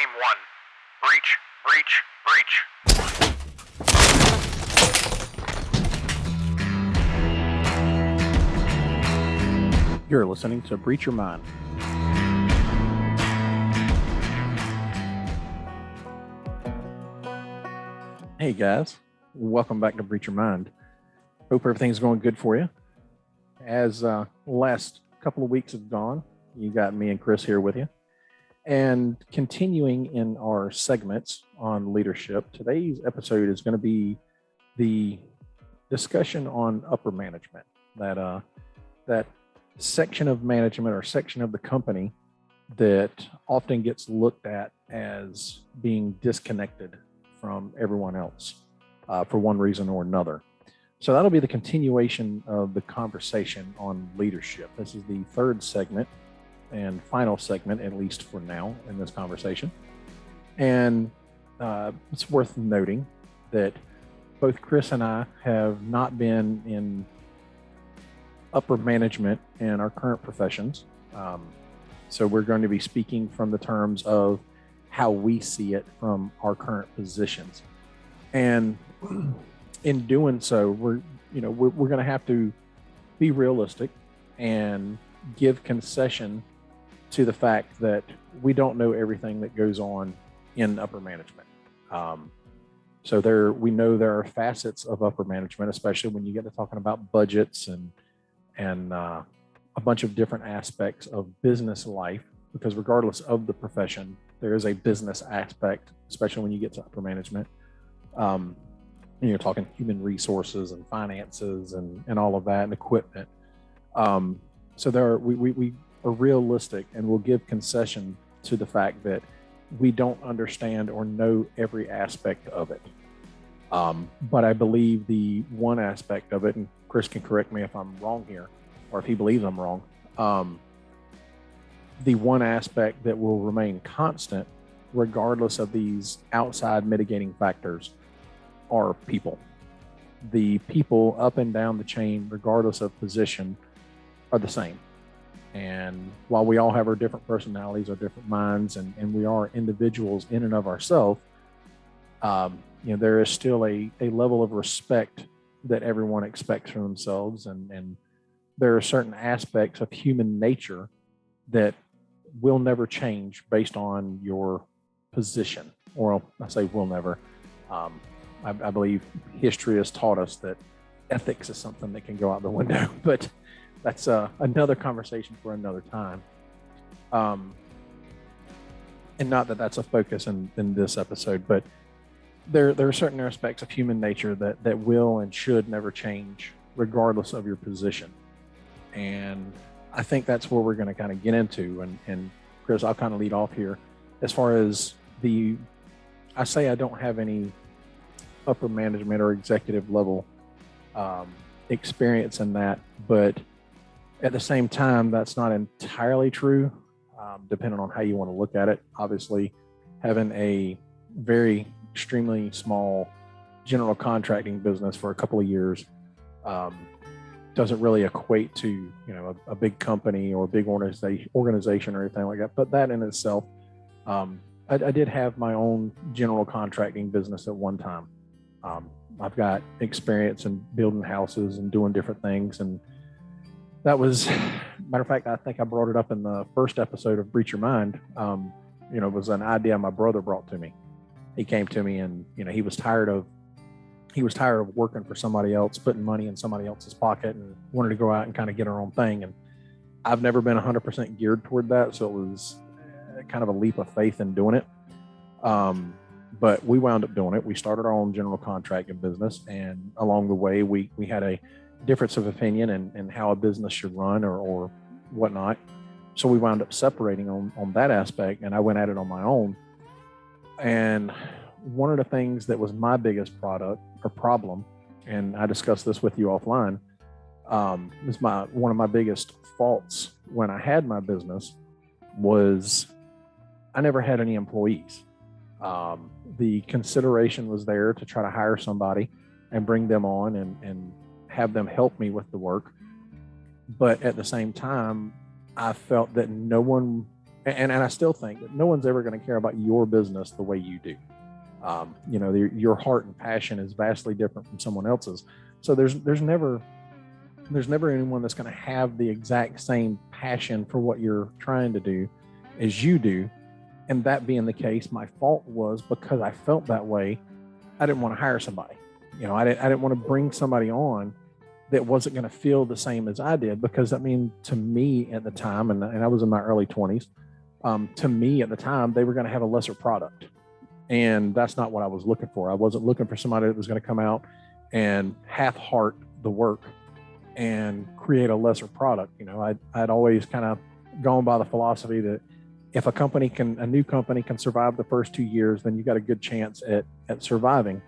Team 1. Breach, breach, breach. You're listening to Breach Your Mind. Hey guys, welcome back to Breach Your Mind. Hope everything's going good for you. As last couple of weeks have gone, you got me and Chris here with you. And continuing in our segments on leadership, today's episode is going to be the discussion on upper management. That section of management or section of the company that often gets looked at as being disconnected from everyone else for one reason or another. So that'll be the continuation of the conversation on leadership. This is the third segment and final segment, at least for now, in this conversation. And it's worth noting that both Chris and I have not been in upper management in our current professions. So we're going to be speaking from the terms of how we see it from our current positions. And in doing so, we're going to have to be realistic and give concession to the fact that we don't know everything that goes on in upper management. So we know there are facets of upper management, especially when you get to talking about budgets and a bunch of different aspects of business life, because regardless of the profession, there is a business aspect, especially when you get to upper management. You're talking human resources and finances and all of that and equipment. So we are realistic and will give concession to the fact that we don't understand or know every aspect of it. But I believe the one aspect of it, and Chris can correct me if I'm wrong here, or if he believes I'm wrong, the one aspect that will remain constant, regardless of these outside mitigating factors, are people. The people up and down the chain, regardless of position, are the same. And while we all have our different personalities, our different minds, and we are individuals in and of ourselves, there is still a level of respect that everyone expects from themselves. And there are certain aspects of human nature that will never change based on your position. Or I say will never. I believe history has taught us that ethics is something that can go out the window, but that's another conversation for another time. And not that that's a focus in this episode, but there are certain aspects of human nature that will and should never change regardless of your position. And I think that's where we're going to kind of get into. And Chris, I'll kind of lead off here. As far as I say I don't have any upper management or executive level experience in that, but at the same time, that's not entirely true, depending on how you want to look at it. Obviously, having a very extremely small general contracting business for a couple of years doesn't really equate to a big company or a big organization or anything like that. But that in itself, I did have my own general contracting business at one time. I've got experience in building houses and doing different things, and that was, matter of fact, I think I brought it up in the first episode of Breach Your Mind. It was an idea my brother brought to me. He came to me and, he was tired of working for somebody else, putting money in somebody else's pocket, and wanted to go out and kind of get our own thing. And I've never been 100% geared toward that. So it was kind of a leap of faith in doing it. But we wound up doing it. We started our own general contracting business. And along the way, we had a difference of opinion in how a business should run or whatnot. So we wound up separating on that aspect, and I went at it on my own. And one of the things that was my biggest problem, and I discussed this with you offline, was one of my biggest faults when I had my business was I never had any employees. The consideration was there to try to hire somebody and bring them on and have them help me with the work. But at the same time, I felt that no one And I still think that no one's ever going to care about your business the way you do. Your heart and passion is vastly different from someone else's. So there's never anyone that's going to have the exact same passion for what you're trying to do as you do. And that being the case, my fault was because I felt that way. I didn't want to hire somebody. I didn't want to bring somebody on that wasn't going to feel the same as I did, because I mean, to me at the time, and I was in my early 20s, to me at the time, they were going to have a lesser product. And that's not what I was looking for. I wasn't looking for somebody that was going to come out and half-heart the work and create a lesser product. I'd always kind of gone by the philosophy that if a new company can survive the first 2 years, then you got a good chance at surviving.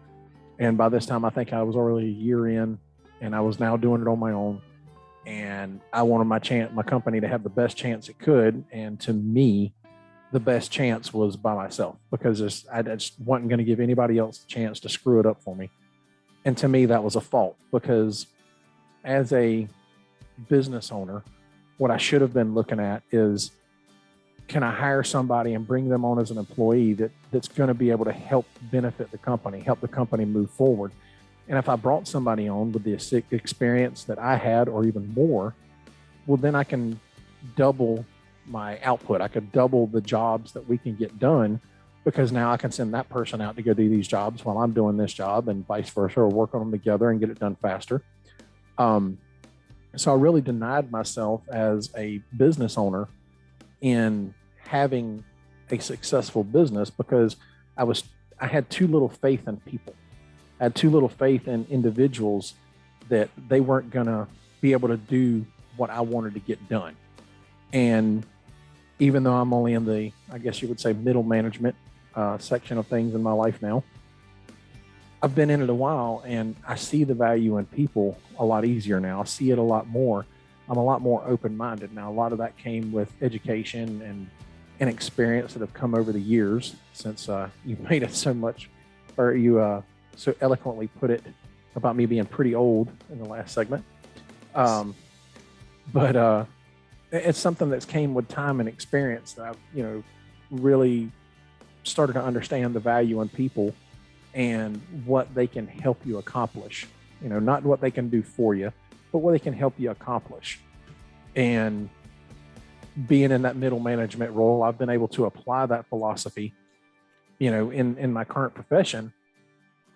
And by this time, I think I was already a year in, and I was now doing it on my own. And I wanted my company to have the best chance it could. And to me, the best chance was by myself, because I just wasn't going to give anybody else a chance to screw it up for me. And to me, that was a fault, because as a business owner, what I should have been looking at is, can I hire somebody and bring them on as an employee that's going to be able to help benefit the company, help the company move forward? And if I brought somebody on with the experience that I had, or even more, well, then I can double my output. I could double the jobs that we can get done, because now I can send that person out to go do these jobs while I'm doing this job, and vice versa, or work on them together and get it done faster. So I really denied myself as a business owner in having a successful business, because I had too little faith in people. I had too little faith in individuals that they weren't going to be able to do what I wanted to get done. And even though I'm only in the, I guess you would say, middle management section of things in my life now, I've been in it a while, and I see the value in people a lot easier now. I see it a lot more. I'm a lot more open-minded now. A lot of that came with education and experience that have come over the years, since you made it so much, or you so eloquently put it about me being pretty old in the last segment. But it's something that's came with time and experience that I've, really started to understand the value in people and what they can help you accomplish. Not what they can do for you, but what they can help you accomplish. And being in that middle management role, I've been able to apply that philosophy, in my current profession.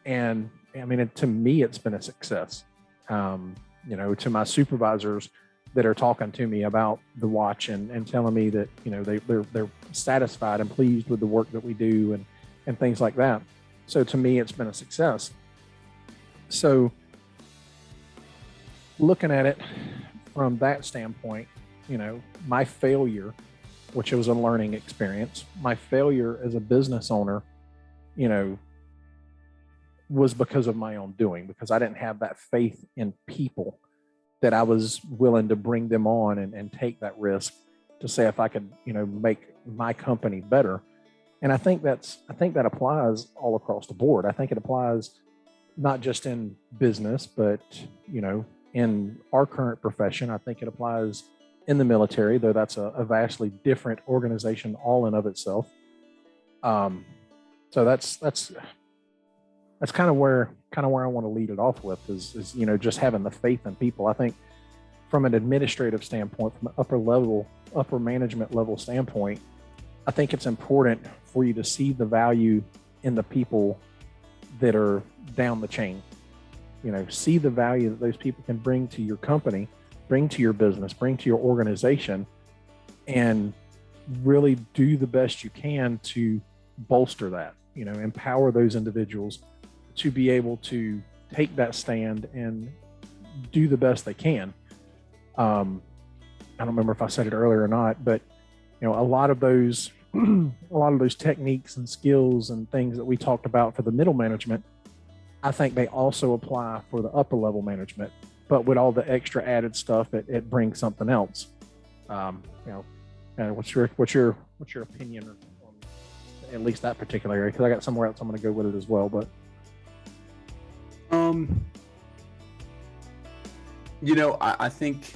And I mean, to me, it's been a success. To my supervisors that are talking to me about the watch and telling me that, they're satisfied and pleased with the work that we do and things like that. So to me, it's been a success. So looking at it from that standpoint, my failure, which was a learning experience, my failure as a business owner, was because of my own doing, because I didn't have that faith in people that I was willing to bring them on and take that risk to say if I could, make my company better. And I think that applies all across the board. I think it applies not just in business, but, in our current profession. I think it applies in the military, though that's a vastly different organization all in of itself. So that's kind of where I want to lead it off with is just having the faith in people. I think from an administrative standpoint, from an upper management level standpoint, I think it's important for you to see the value in the people that are down the chain. See the value that those people can bring to your company, bring to your business, bring to your organization, and really do the best you can to bolster that, empower those individuals to be able to take that stand and do the best they can. I don't remember if I said it earlier or not, but a lot of those techniques and skills and things that we talked about for the middle management, I think they also apply for the upper level management, but with all the extra added stuff, it brings something else. What's your opinion on at least that particular area? Because I got somewhere else I'm going to go with it as well, but. I think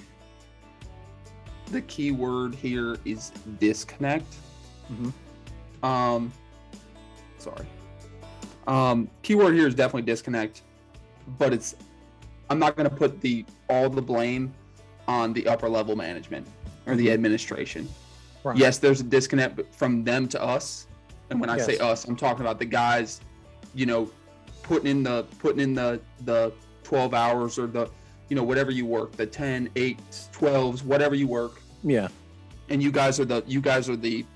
the key word here is disconnect. Mm-hmm. Keyword here is definitely disconnect, but I'm not going to put all the blame on the upper level management or the administration. Right. Yes, there's a disconnect from them to us, and when I say Yes. us, I'm talking about the guys, putting in the 12 hours or the whatever you work, the 10, 8, 12s, whatever you work. Yeah. And you guys are the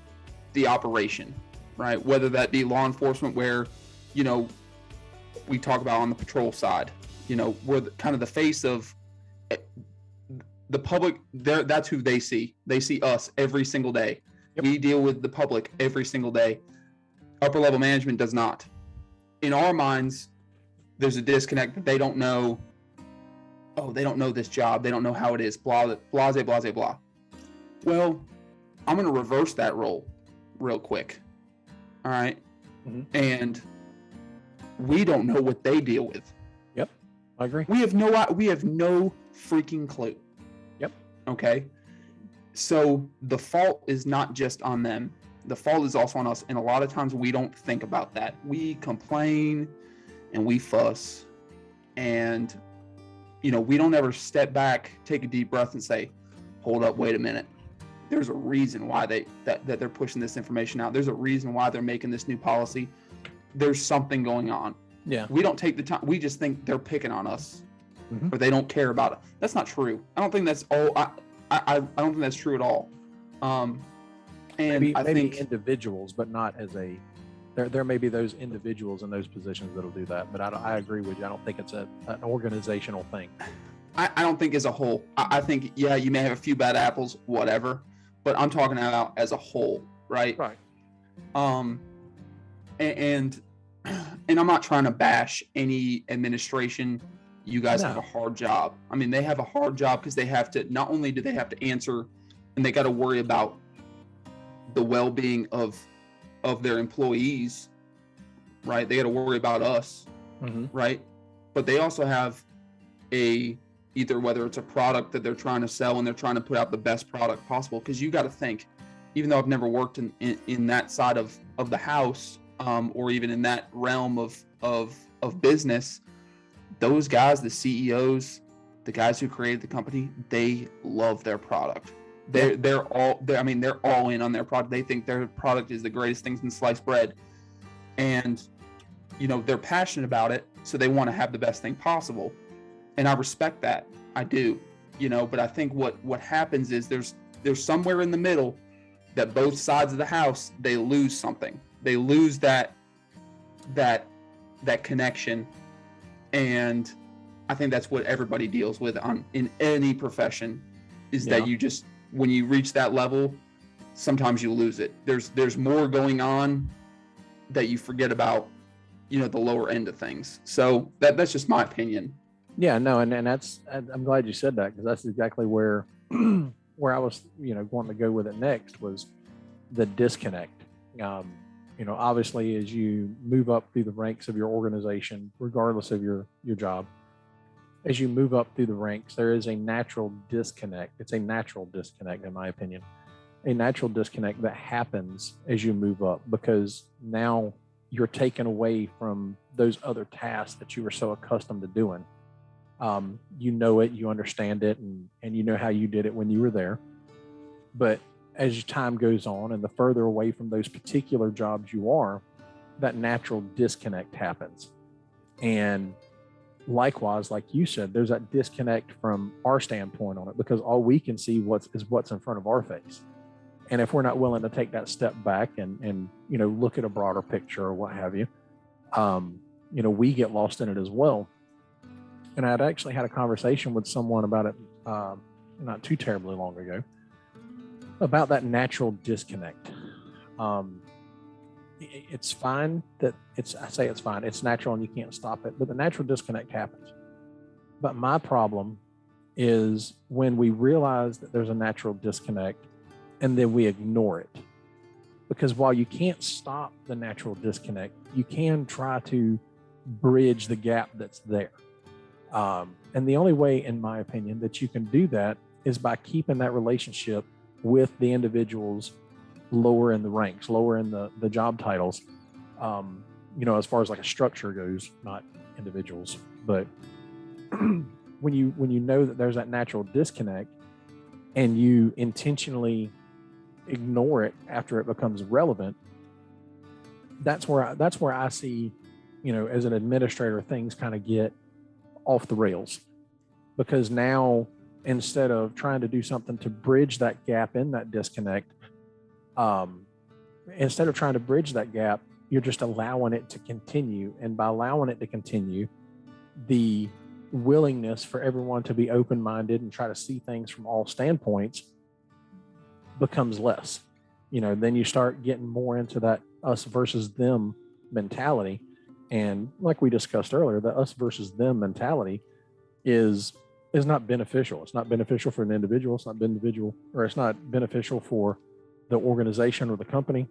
operation, right? Whether that be law enforcement, where we talk about on the patrol side, we're kind of the face of the public. That's who they see. They see us every single day. Yep. We deal with the public every single day. Upper level management does not. In our minds, there's a disconnect that they don't know. Oh, they don't know this job. They don't know how it is. Blah, blah, blah, blah, blah. Well, I'm going to reverse that role real quick. All right. Mm-hmm. And we don't know what they deal with. Yep. I agree. We have no freaking clue. Yep. Okay. So the fault is not just on them. The fault is also on us. And a lot of times we don't think about that. We complain and we fuss, and we don't ever step back, take a deep breath and say, hold up, wait a minute. There's a reason why that they're pushing this information out. There's a reason why they're making this new policy. There's something going on. Yeah. We don't take the time. We just think they're picking on us, mm-hmm. or they don't care about it. That's not true. I don't think that's all. I don't think that's true at all. And maybe I think individuals, but not as a. There may be those individuals in those positions that'll do that, but I agree with you. I don't think it's an organizational thing. I don't think as a whole. I think, yeah, you may have a few bad apples, whatever, but I'm talking about as a whole, right? Right. And I'm not trying to bash any administration. You guys have a hard job. I mean, they have a hard job because they have to, not only do they have to answer, and they got to worry about the well-being of their employees, right? They got to worry about us, mm-hmm. right? But they also have either whether it's a product that they're trying to sell and they're trying to put out the best product possible. Because you got to think, even though I've never worked in that side of the house, or even in that realm of business, those guys, the CEOs, the guys who created the company, they love their product. They're all in on their product. They think their product is the greatest thing since sliced bread, and they're passionate about it, so they want to have the best thing possible. And I respect that. I do, but I think what happens is there's somewhere in the middle that both sides of the house, they lose something. They lose that connection. And I think that's what everybody deals with in any profession, is that you just, when you reach that level, sometimes you lose it. There's more going on that you forget about, the lower end of things. So that's just my opinion. Yeah, no, and I'm glad you said that, because that's exactly where I was, wanting to go with it next, was the disconnect. Obviously, as you move up through the ranks of your organization, regardless of your job, as you move up through the ranks, there is a natural disconnect. It's a natural disconnect, in my opinion, a natural disconnect that happens as you move up, because now you're taken away from those other tasks that you were so accustomed to doing. You understand it, and you know how you did it when you were there. But as time goes on, and the further away from those particular jobs you are, that natural disconnect happens. And likewise, like you said, there's that disconnect from our standpoint on it, because all we can see is what's in front of our face. And if we're not willing to take that step back and look at a broader picture or what have you, we get lost in it as well. And I'd actually had a conversation with someone about it not too terribly long ago, about that natural disconnect. It's fine that it's fine. It's natural and you can't stop it, but the natural disconnect happens. But my problem is when we realize that there's a natural disconnect and then we ignore it. Because while you can't stop the natural disconnect, you can try to bridge the gap that's there. And the only way, in my opinion, that you can do that is by keeping that relationship with the individuals lower in the ranks, lower in the job titles. As far as like a structure goes, not individuals, but when you know that there's that natural disconnect and you intentionally ignore it after it becomes relevant, that's where I see, as an administrator, things kind of get off the rails, because now instead of trying to do something to bridge that gap in that disconnect, instead of trying to bridge that gap, you're just allowing it to continue. And by allowing it to continue, the willingness for everyone to be open-minded and try to see things from all standpoints becomes less. Then you start getting more into that us versus them mentality. And like we discussed earlier, the us versus them mentality is not beneficial. It's not beneficial for an individual. It's not beneficial for the organization or the company.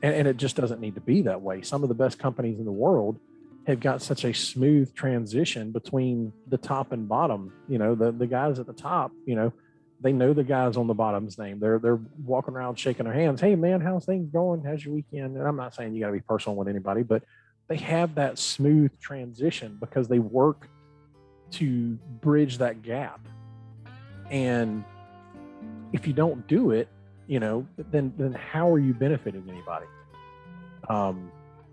And it just doesn't need to be that way. Some of the best companies in the world have got such a smooth transition between the top and bottom. The guys at the top, they know the guys on the bottom's name. They're walking around shaking their hands. Hey man, how's things going? How's your weekend? And I'm not saying you got to be personal with anybody, but they have that smooth transition because they work to bridge that gap. And if you don't do it, then how are you benefiting anybody?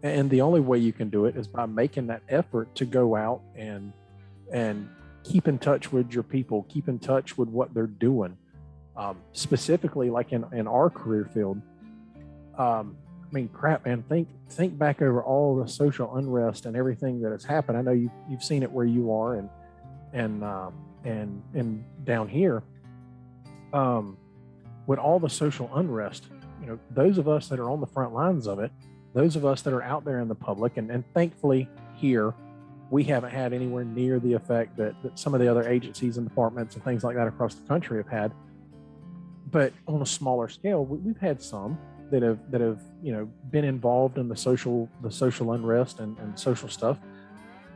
And the only way you can do it is by making that effort to go out and keep in touch with your people, keep in touch with what they're doing. Specifically, like in our career field, crap, man, think back over all the social unrest and everything that has happened. I know you've seen it where you are and down here. With all the social unrest, those of us that are on the front lines of it, those of us that are out there in the public, and thankfully here, we haven't had anywhere near the effect that some of the other agencies and departments and things like that across the country have had. But on a smaller scale, we've had some that have been involved in the social unrest and social stuff.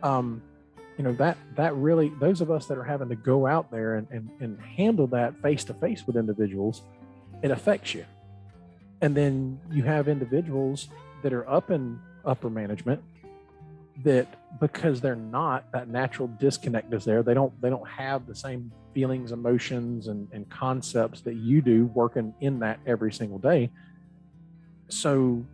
That really, those of us that are having to go out there and handle that face to face with individuals, it affects you. And then you have individuals that are up in upper management that, because they're not, that natural disconnect is there. They don't have the same feelings, emotions, and concepts that you do working in that every single day. So,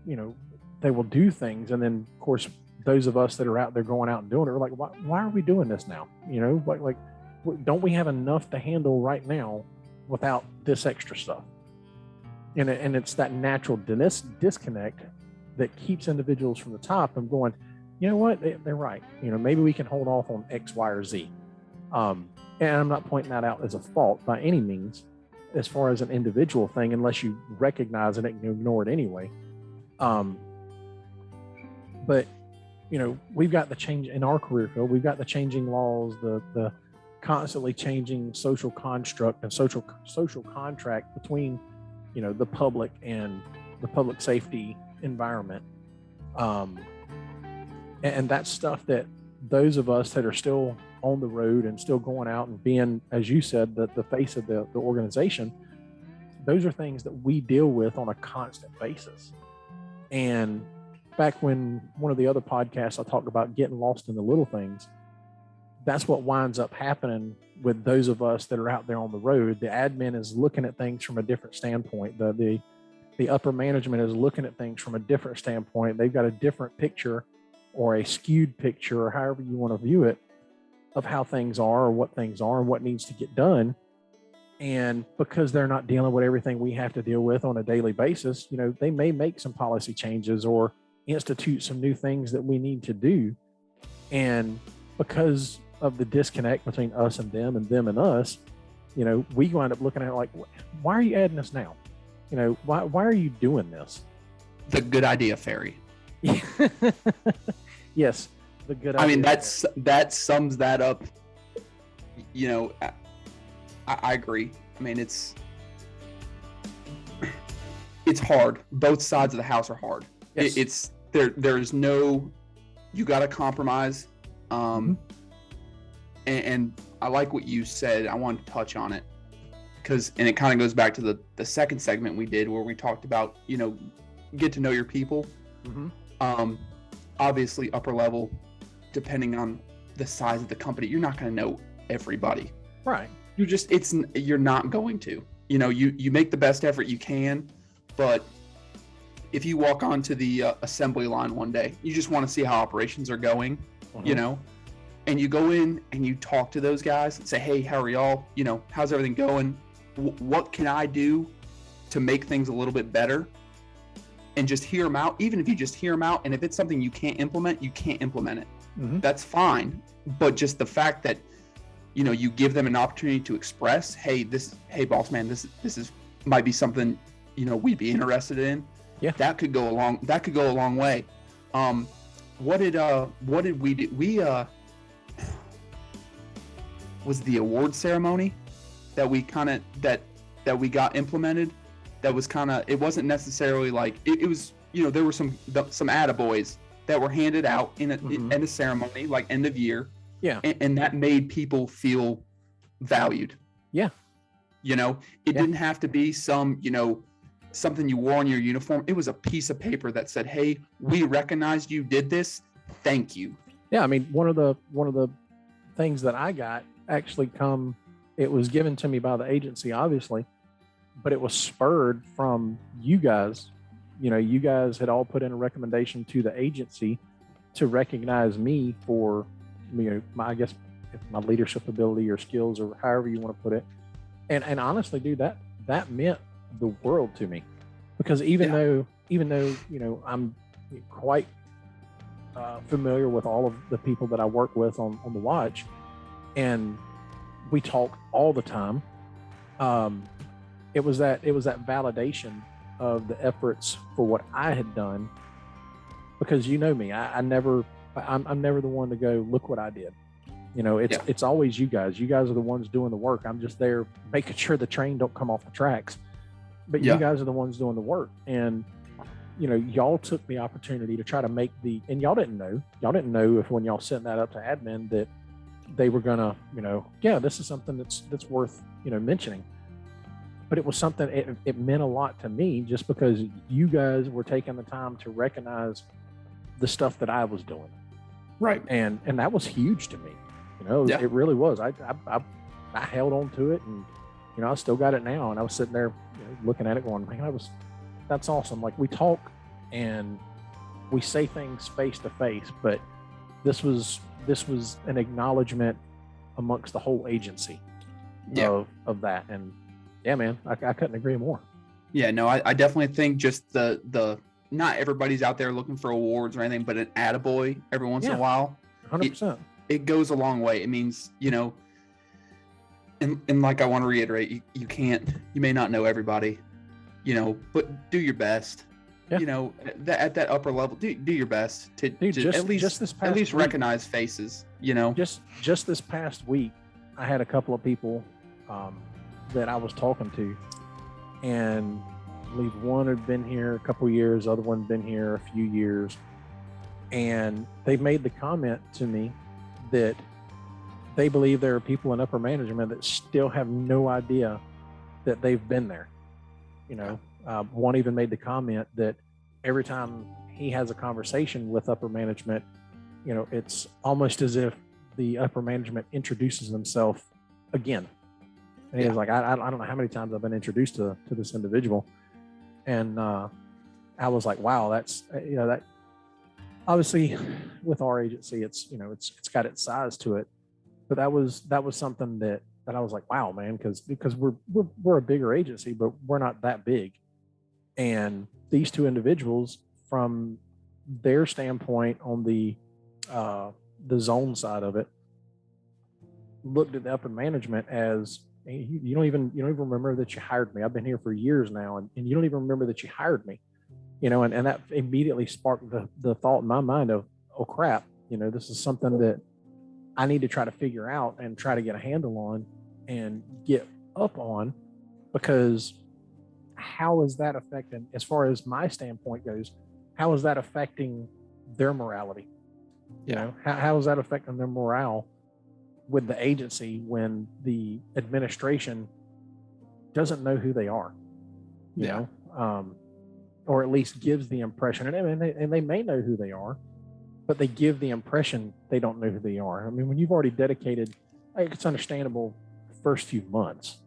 they will do things. And then of course, those of us that are out there going out and doing it are like, why are we doing this now? Like, don't we have enough to handle right now without this extra stuff? And it's that natural disconnect that keeps individuals from the top from going, you know what, they're right. Maybe we can hold off on X, Y, or Z. And I'm not pointing that out as a fault by any means, as far as an individual thing, unless you recognize it and ignore it anyway. But we've got the change in our career field. We've got the changing laws, the constantly changing social construct and social contract between, the public and the public safety environment. And that's stuff that those of us that are still on the road and still going out and being, as you said, the face of the organization, those are things that we deal with on a constant basis. And back when one of the other podcasts, I talked about getting lost in the little things, that's what winds up happening with those of us that are out there on the road. The admin is looking at things from a different standpoint. The upper management is looking at things from a different standpoint. They've got a different picture or a skewed picture, or however you want to view it, of how things are or what things are and what needs to get done. And because they're not dealing with everything we have to deal with on a daily basis, they may make some policy changes or institute some new things that we need to do. And because of the disconnect between us and them and us, we wind up looking at it like, why are you adding this now? Why are you doing this? The good idea fairy. Yes, the good idea. I mean, that sums that up. I agree. I mean, it's hard. Both sides of the house are hard. Yes. There's no, you got to compromise. And I like what you said. I wanted to touch on it and it kind of goes back to the second segment we did where we talked about, get to know your people. Mm-hmm. Obviously upper level, depending on the size of the company, you're not going to know everybody. Right. You're not going to, you make the best effort you can, but if you walk onto the assembly line one day, you just want to see how operations are going, and you go in and you talk to those guys and say, hey, how are y'all? How's everything going? What can I do to make things a little bit better? And just hear them out. Even if you just hear them out, and if it's something you can't implement, you can't implement it. Mm-hmm. That's fine. But just the fact that, you give them an opportunity to express, hey, boss man, this is might be something, we'd be interested in. Yeah. That could go a long way. What did we do? We was the award ceremony that we that we got implemented. That was it wasn't necessarily like it was, there were some attaboys that were handed out in a ceremony, like end of year. Yeah. And that made people feel valued. Yeah. It didn't have to be some, something you wore on your uniform. It was a piece of paper that said, hey, we recognized you did this. Thank you. Yeah. I mean, one of the things that I got actually it was given to me by the agency, obviously, but it was spurred from you guys. You guys had all put in a recommendation to the agency to recognize me for, I guess my leadership ability or skills or however you want to put it. And honestly, dude, that meant the world to me, because even though, I'm quite familiar with all of the people that I work with on the watch, and we talk all the time. It was that validation of the efforts for what I had done, because me, I'm never the one to go, look what I did. It's always you guys. You guys are the ones doing the work. I'm just there making sure the train don't come off the tracks. But you guys are the ones doing the work. And, y'all took the opportunity to try to make and y'all didn't know if when y'all sent that up to admin that they were gonna, this is something that's worth, mentioning. But it was something, it meant a lot to me just because you guys were taking the time to recognize the stuff that I was doing. Right. And that was huge to me. It really was. I held on to it, and, I still got it now. And I was sitting there looking at it going, man, that's awesome. Like, we talk and we say things face to face, but this was an acknowledgement amongst the whole agency of that. And yeah, man, I couldn't agree more. Yeah, no, I definitely think just the not everybody's out there looking for awards or anything, but an attaboy every once in a while, 100%. It goes a long way. It means, and like I want to reiterate, you may not know everybody, but do your best. Yeah. At that upper level, do your best to at least recognize faces. Just this past week, I had a couple of people that I was talking to, and I believe one had been here a couple of years, other one had been here a few years, and they made the comment to me that they believe there are people in upper management that still have no idea that they've been there. One even made the comment that every time he has a conversation with upper management, it's almost as if the upper management introduces themselves again. And he was like, I don't know how many times I've been introduced to this individual. And I was like, wow, that's, that obviously with our agency, it's got its size to it. But that was something that I was like, wow, man, because we're a bigger agency, but we're not that big. And these two individuals, from their standpoint on the zone side of it, looked at the upper management as, you don't even remember that you hired me. I've been here for years now, and you don't even remember that you hired me. And that immediately sparked the thought in my mind of, oh crap, this is something that I need to try to figure out and try to get a handle on and get up on, because how is that affecting, as far as my standpoint goes, how is that affecting their morality? How is that affecting their morale with the agency when the administration doesn't know who they are, you know, or at least gives the impression, and they may know who they are, but they give the impression they don't know who they are. I mean, when you've already dedicated, it's understandable the first few months,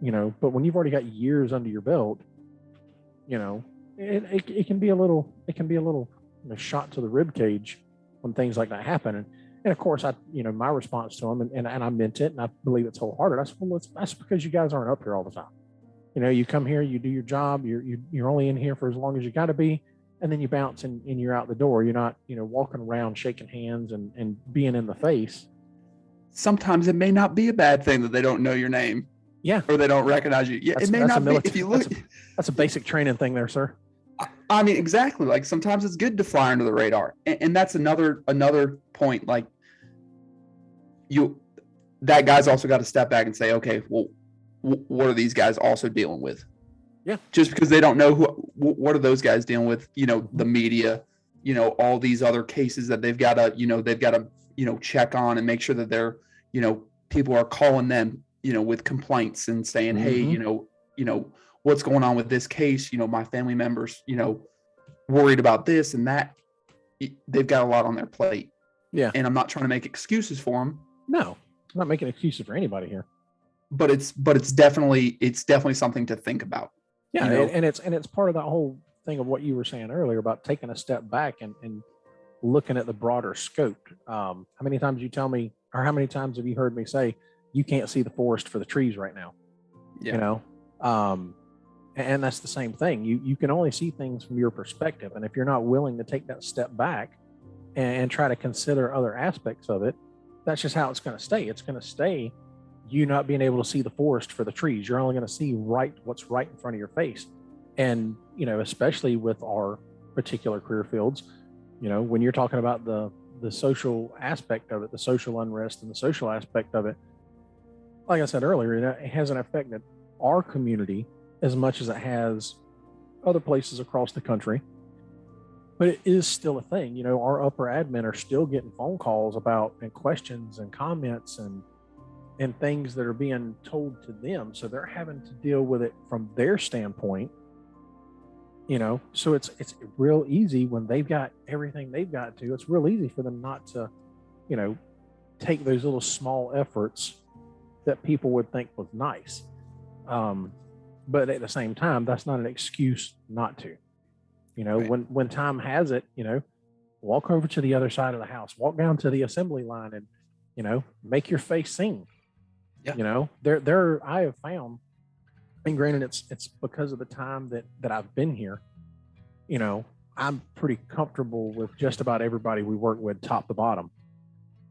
you know, but when you've already got years under your belt, you know, it can be a little, shot to the rib cage when things like that happen. And of course, my response to them, and I meant it, and I believe it's wholehearted. I said, well, that's because you guys aren't up here all the time. You know, you come here, you do your job, you're only in here for as long as you got to be, and then you bounce and you're out the door. You're not, walking around shaking hands and being in the face. Sometimes it may not be a bad thing that they don't know your name. Yeah. Or they don't recognize you. Yeah, it may not be. If you look, that's a basic training thing there, sir. I mean, exactly. Like sometimes it's good to fly under the radar, and that's another point. Like that guy's also got to step back and say, okay, well, what are these guys also dealing with? Yeah. Just because they don't know what are those guys dealing with? The media, all these other cases that they've got to, check on and make sure that they're, people are calling them, with complaints and saying, hey, what's going on with this case? My family members, worried about this and that. They've got a lot on their plate. Yeah. And I'm not trying to make excuses for them. No, I'm not making excuses for anybody here. But it's definitely something to think about. Yeah. And it's part of that whole thing of what you were saying earlier about taking a step back and looking at the broader scope. How many times you tell me, or how many times have you heard me say, you can't see the forest for the trees right now? Yeah. And that's the same thing. You can only see things from your perspective. And if you're not willing to take that step back and try to consider other aspects of it, that's just how it's going to stay. It's going to stay you not being able to see the forest for the trees. You're only going to see what's right in front of your face. And, especially with our particular career fields, when you're talking about the social aspect of it, the social unrest and the social aspect of it, like I said earlier, it hasn't affected our community as much as it has other places across the country, but it is still a thing. Our upper admin are still getting phone calls about and questions and comments and things that are being told to them. So they're having to deal with it from their standpoint, so it's real easy when they've got everything they've got to, it's real easy for them not to, take those little small efforts that people would think was nice. But at the same time, that's not an excuse not to, right. when time has it, walk over to the other side of the house, walk down to the assembly line and, make your face sing. Yeah. There I have found, and granted it's because of the time that I've been here, I'm pretty comfortable with just about everybody we work with top to bottom.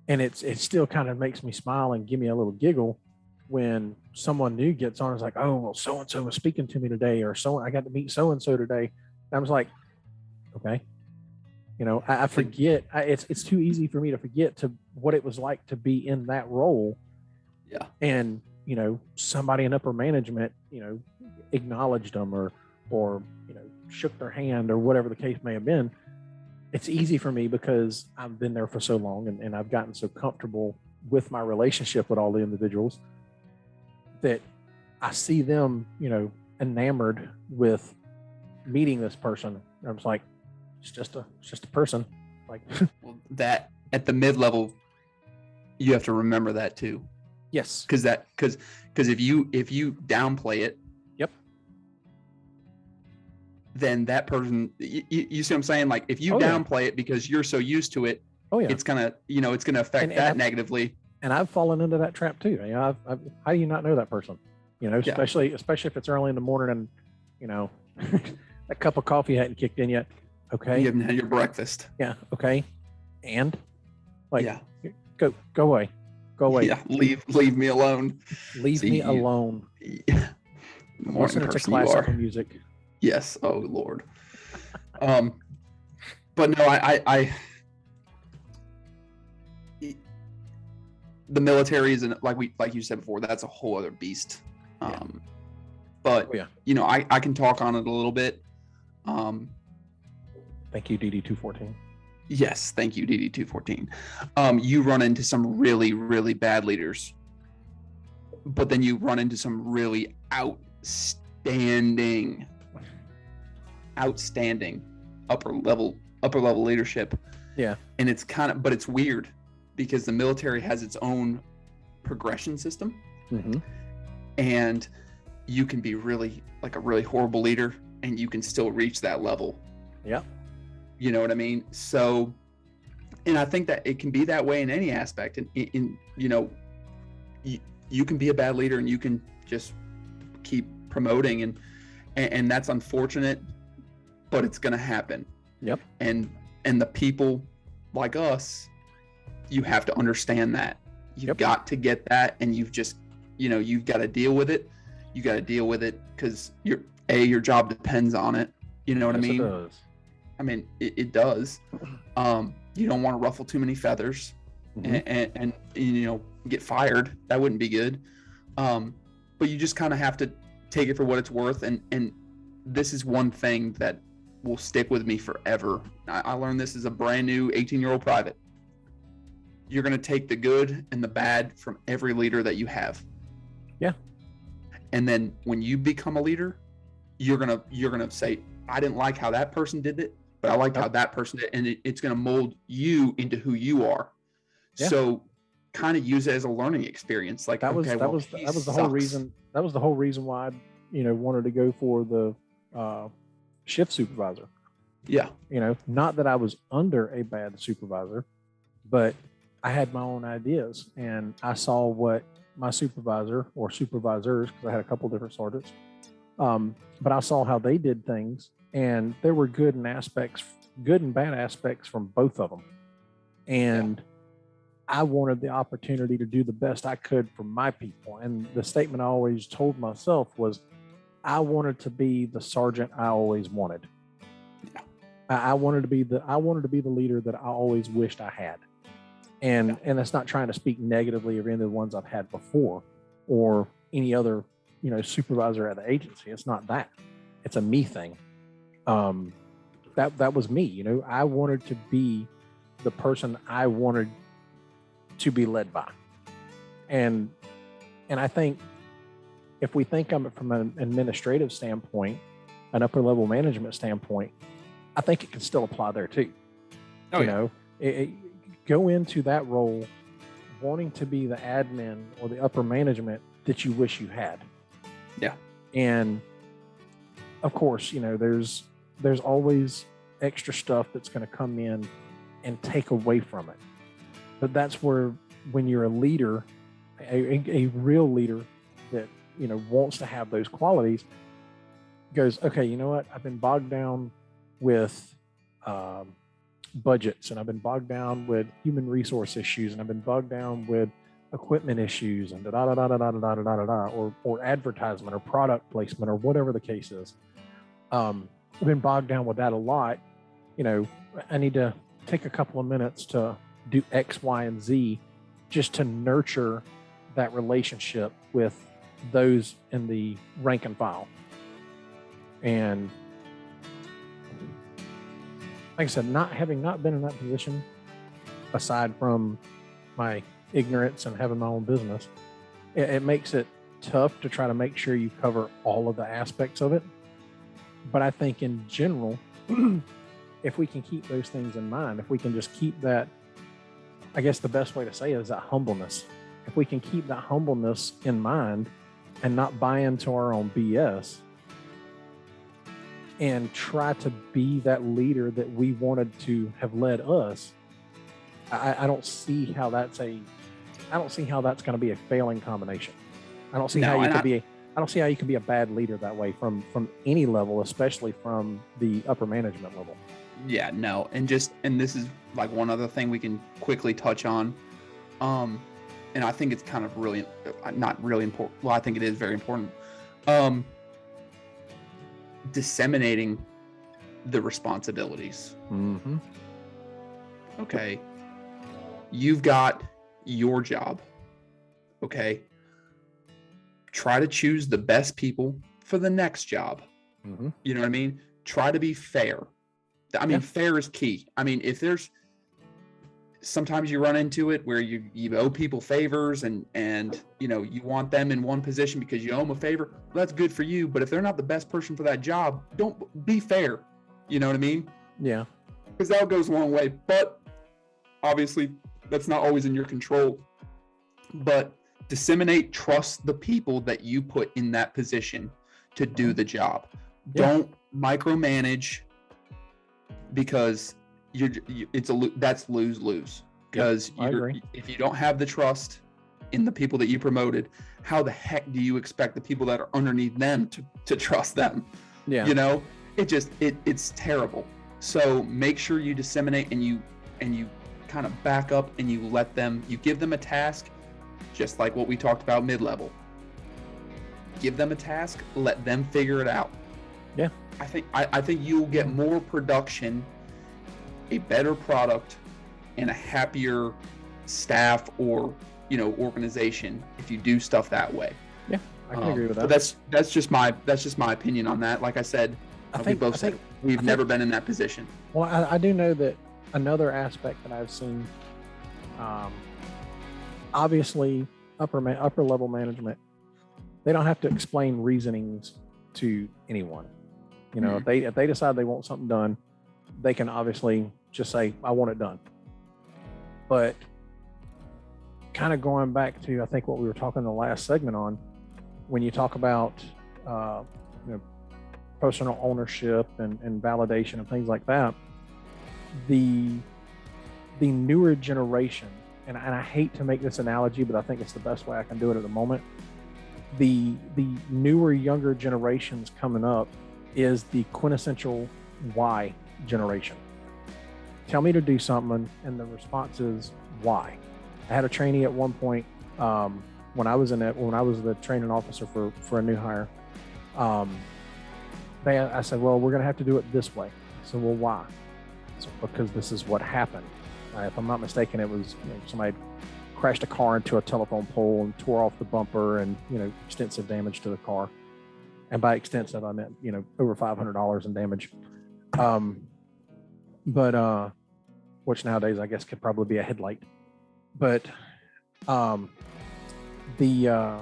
And it still kind of makes me smile and give me a little giggle when someone new gets on. It's like, oh, well, so-and-so was speaking to me today, or I got to meet so-and-so today. And I was like, okay. I forget. It's too easy for me to forget what it was like to be in that role. Yeah. And, somebody in upper management, acknowledged them or, shook their hand or whatever the case may have been. It's easy for me because I've been there for so long and I've gotten so comfortable with my relationship with all the individuals that I see them, enamored with meeting this person. I was like, it's just a person. Like, well, that at the mid-level, you have to remember that too. Yes. Because if you downplay it, yep, then that person, you see what I'm saying? Like if you downplay it because you're so used to it, it's gonna affect that negatively. And I've fallen into that trap too. How do you not know that person? Especially if it's early in the morning and that cup of coffee hadn't kicked in yet. Okay. You haven't had your breakfast. Yeah. Okay. And go away. Go away. Yeah. Leave me alone. Leave me alone. Yeah. Listen to classical music. Yes. Oh Lord. But no, I the military is like you said before, that's a whole other beast. But I can talk on it a little bit. Thank you, DD 214. Yes, thank you, DD214. You run into some really, really bad leaders, but then you run into some really outstanding upper level leadership. Yeah. And it's but it's weird because the military has its own progression system, Mm-hmm. and you can be really like a really horrible leader and you can still reach that level. Yeah. You know what I mean? So, and I think that it can be that way in any aspect. And you can be a bad leader and you can just keep promoting, and that's unfortunate, but it's going to happen. Yep. And the people like us, you have to understand that. You've got to get that, and you've just, you've got to deal with it. You got to deal with it because your job depends on it. You know what I mean? It does. I mean, it does. You don't want to ruffle too many feathers, Mm-hmm. and get fired. That wouldn't be good. But you just kind of have to take it for what it's worth. And this is one thing that will stick with me forever. I learned this as a brand new 18-year-old private. You're going to take the good and the bad from every leader that you have. Yeah. And then when you become a leader, you're gonna say, I didn't like how that person did it, but I liked how that person did, and it's gonna mold you into who you are. Yeah. So kind of use it as a learning experience. Like that was the whole reason. That was the whole reason why I, wanted to go for the shift supervisor. Yeah. Not that I was under a bad supervisor, but I had my own ideas, and I saw what my supervisor or supervisors, because I had a couple different sergeants, but I saw how they did things, and there were good and bad aspects from both of them. And I wanted the opportunity to do the best I could for my people. And the statement I always told myself was, I wanted to be the sergeant I always wanted. Yeah. I wanted to be the leader that I always wished I had. And that's not trying to speak negatively of any of the ones I've had before or any other, supervisor at the agency. It's not that. It's a me thing. That was me. I wanted to be the person I wanted to be led by. And I think if we think of it from an administrative standpoint, an upper level management standpoint, I think it can still apply there too. Go into that role wanting to be the admin or the upper management that you wish you had. Yeah. And of course, there's always extra stuff that's going to come in and take away from it. But that's where, when you're a leader, a real leader that, wants to have those qualities, goes, okay, you know what? I've been bogged down with budgets, and I've been bogged down with human resource issues, and I've been bogged down with equipment issues, and or advertisement or product placement or whatever the case is. I've been bogged down with that a lot. I need to take a couple of minutes to do X, Y, and Z just to nurture that relationship with those in the rank and file. And like I said, not been in that position, aside from my ignorance and having my own business, it makes it tough to try to make sure you cover all of the aspects of it. But I think in general, if we can keep those things in mind, if we can just keep that, I guess the best way to say it is that humbleness. If we can keep that humbleness in mind and not buy into our own BS, and try to be that leader that we wanted to have led us, I don't see how that's going to be a failing combination. I don't see how you can be a bad leader that way from any level, especially from the upper management level. Yeah, no. And this is like one other thing we can quickly touch on. And I think it's kind of really, not really important. Well, I think it is very important. Disseminating the responsibilities. Mm-hmm. Okay. You've got your job. Okay. Try to choose the best people for the next job. Mm-hmm. You know what I mean? Try to be fair. I mean, fair is key. I mean, if there's sometimes you run into it where you owe people favors and you want them in one position because you owe them a favor. Well, that's good for you, but if they're not the best person for that job, don't be fair. You know what I mean? Yeah. Because that goes a long way. But obviously, that's not always in your control. But trust the people that you put in that position to do the job. Yeah. Don't micromanage, because that's lose-lose. Because if you don't have the trust in the people that you promoted, how the heck do you expect the people that are underneath them to trust them? Yeah. It's terrible. So make sure you disseminate and you kind of back up, and you give them a task, just like what we talked about mid-level. Give them a task, let them figure it out. Yeah. I think you'll get more production, a better product, and a happier staff or organization if you do stuff that way. Yeah, I can agree with that. But that's just my opinion on that. Like I said, we've never been in that position. Well, I do know that another aspect that I've seen, obviously upper level management, they don't have to explain reasonings to anyone. If they decide they want something done, they can obviously just say, I want it done. But kind of going back to, I think, what we were talking in the last segment on, when you talk about personal ownership and validation and things like that, the newer generation, and I hate to make this analogy, but I think it's the best way I can do it at the moment. The newer, younger generations coming up is the quintessential why generation. Tell me to do something, and the response is why. I had a trainee at one point, when I was the training officer for a new hire. I said, well, we're going to have to do it this way. I said, well, why? So, because this is what happened. If I'm not mistaken, it was somebody crashed a car into a telephone pole and tore off the bumper, and extensive damage to the car. And by extensive, I meant over $500 in damage. But which nowadays I guess could probably be a headlight. But the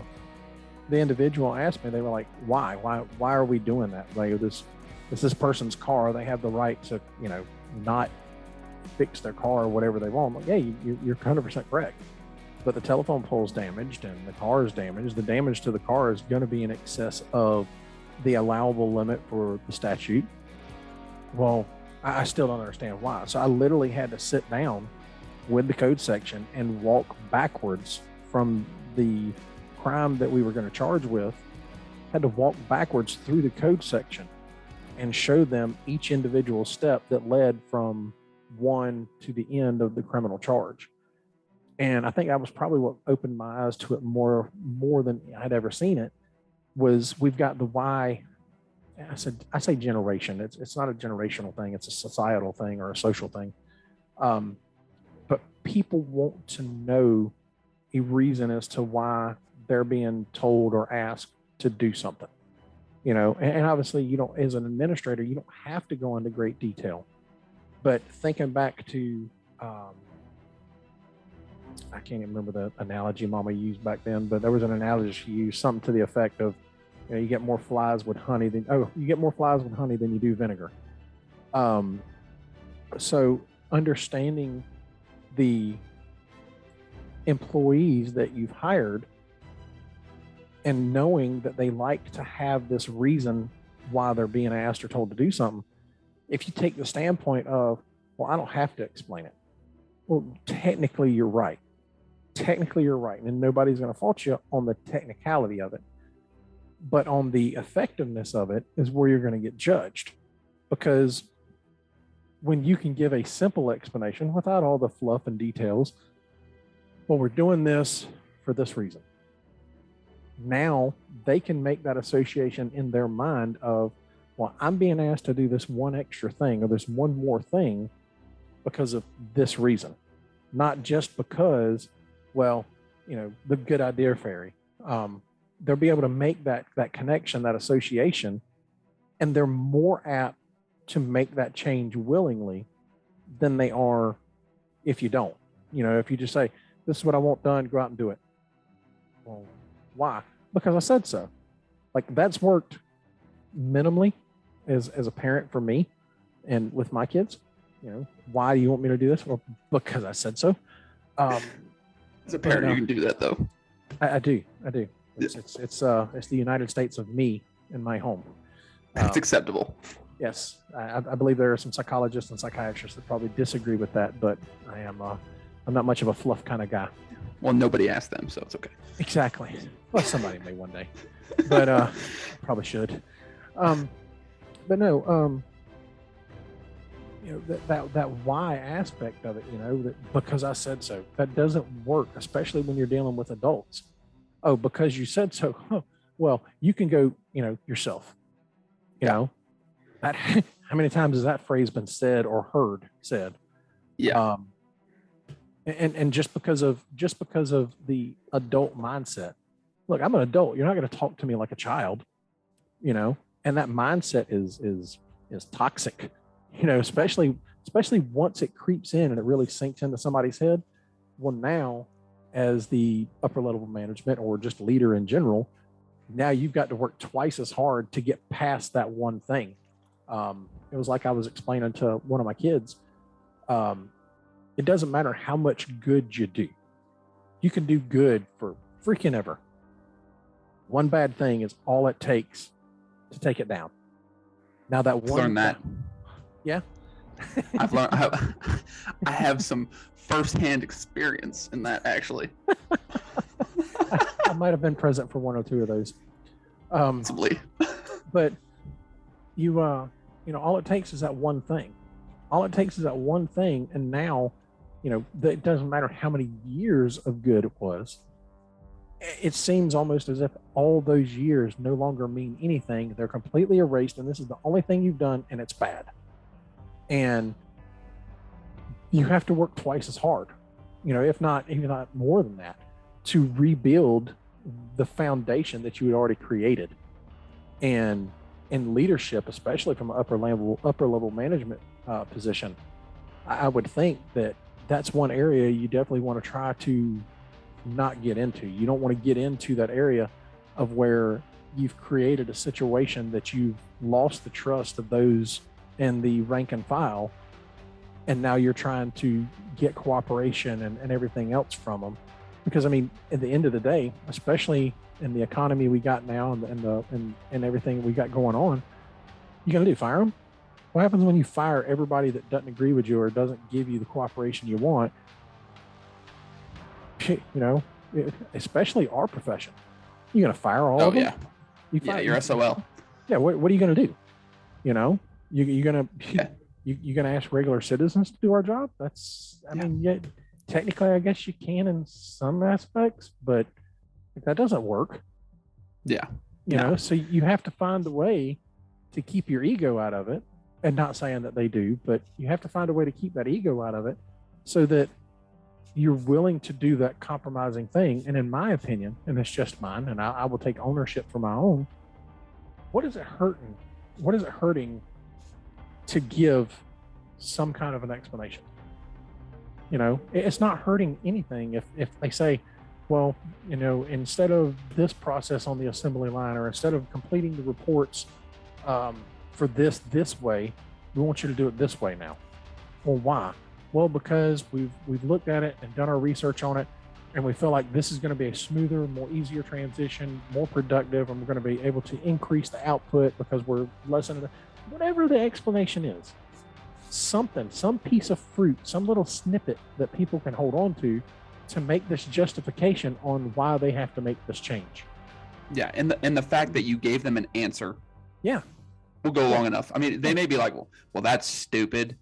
individual asked me, they were like, why are we doing that? Like, this person's car, they have the right to not fix their car or whatever they want. I'm like, yeah, you're 100% correct. But the telephone pole's damaged and the car is damaged. The damage to the car is going to be in excess of the allowable limit for the statute. Well, I still don't understand why. So I literally had to sit down with the code section and walk backwards from the crime that we were going to charge with. Had to walk backwards through the code section and show them each individual step that led from one to the end of the criminal charge. And I think that was probably what opened my eyes to it more than I'd ever seen it. Was we've got the why. I say generation. It's not a generational thing. It's a societal thing or a social thing. But people want to know a reason as to why they're being told or asked to do something. And obviously, as an administrator, you don't have to go into great detail. But thinking back to, I can't even remember the analogy Mama used back then, but there was an analogy she used, something to the effect of, you get more flies with honey than you do vinegar. So understanding the employees that you've hired and knowing that they like to have this reason why they're being asked or told to do something. If you take the standpoint of, well, I don't have to explain it. Well, technically you're right. And nobody's going to fault you on the technicality of it. But on the effectiveness of it is where you're going to get judged. Because when you can give a simple explanation without all the fluff and details, well, we're doing this for this reason. Now they can make that association in their mind of, well, I'm being asked to do this one extra thing or this one more thing because of this reason. Not just because, well, the good idea fairy. They'll be able to make that connection, that association, and they're more apt to make that change willingly than they are if you don't. if you just say, this is what I want done, go out and do it. Well, why? Because I said so. Like, that's worked minimally as a parent for me and with my kids. Why do you want me to do this? Well, because I said so. As a parent, you can do that though. I do. It's the United States of me in my home. That's acceptable. Yes, I believe there are some psychologists and psychiatrists that probably disagree with that, but I'm not much of a fluff kind of guy. Well, nobody asked them, so it's okay. Exactly. Well, somebody may one day, but probably should. But no, that why aspect of it, that because I said so, that doesn't work, especially when you're dealing with adults. Oh, because you said so. Oh, well, you can go, yourself. That how many times has that phrase been said or heard said? Yeah. And just because of the adult mindset. Look, I'm an adult. You're not going to talk to me like a child, and that mindset is toxic, especially once it creeps in and it really sinks into somebody's head. Well, now as the upper level management or just leader in general, now you've got to work twice as hard to get past that one thing. It was like I was explaining to one of my kids. It doesn't matter how much good you do. You can do good for freaking ever. One bad thing is all it takes to take it down. Now that one. Learned that. Yeah. I've learned. I have some firsthand experience in that, actually. I might have been present for one or two of those. Possibly. But you, all it takes is that one thing. All it takes is that one thing, and now, it doesn't matter how many years of good it was. It seems almost as if all those years no longer mean anything. They're completely erased, and this is the only thing you've done, and it's bad. And you have to work twice as hard, if not more than that, to rebuild the foundation that you had already created. And in leadership, especially from an upper level management position, I would think that that's one area you definitely want to try to not get into. You don't want to get into that area of where you've created a situation that you've lost the trust of those in the rank and file, and now you're trying to get cooperation and everything else from them. Because at the end of the day, especially in the economy we got now and everything we got going on, you gonna do fire them? What happens when you fire everybody that doesn't agree with you or doesn't give you the cooperation you want? Especially our profession, you're gonna fire all of them. You're SOL. Yeah, what are you gonna do? You're gonna ask regular citizens to do our job? Technically, I guess you can in some aspects, but that doesn't work. Yeah. So you have to find a way to keep your ego out of it, and not saying that they do, but you have to find a way to keep that ego out of it so that you're willing to do that compromising thing. And in my opinion, and it's just mine, and I will take ownership for my own, what is it hurting? What is it hurting to give some kind of an explanation? It's not hurting anything if they say, well, instead of this process on the assembly line, or instead of completing the reports for this way, we want you to do it this way now. Well, why? Well, because we've looked at it and done our research on it, and we feel like this is going to be a smoother, more easier transition, more productive, and we're going to be able to increase the output because we're lessening whatever the explanation is. Some piece of fruit, some little snippet that people can hold on to make this justification on why they have to make this change. Yeah, and the fact that you gave them an answer, will go long enough. They may be like, well, that's stupid,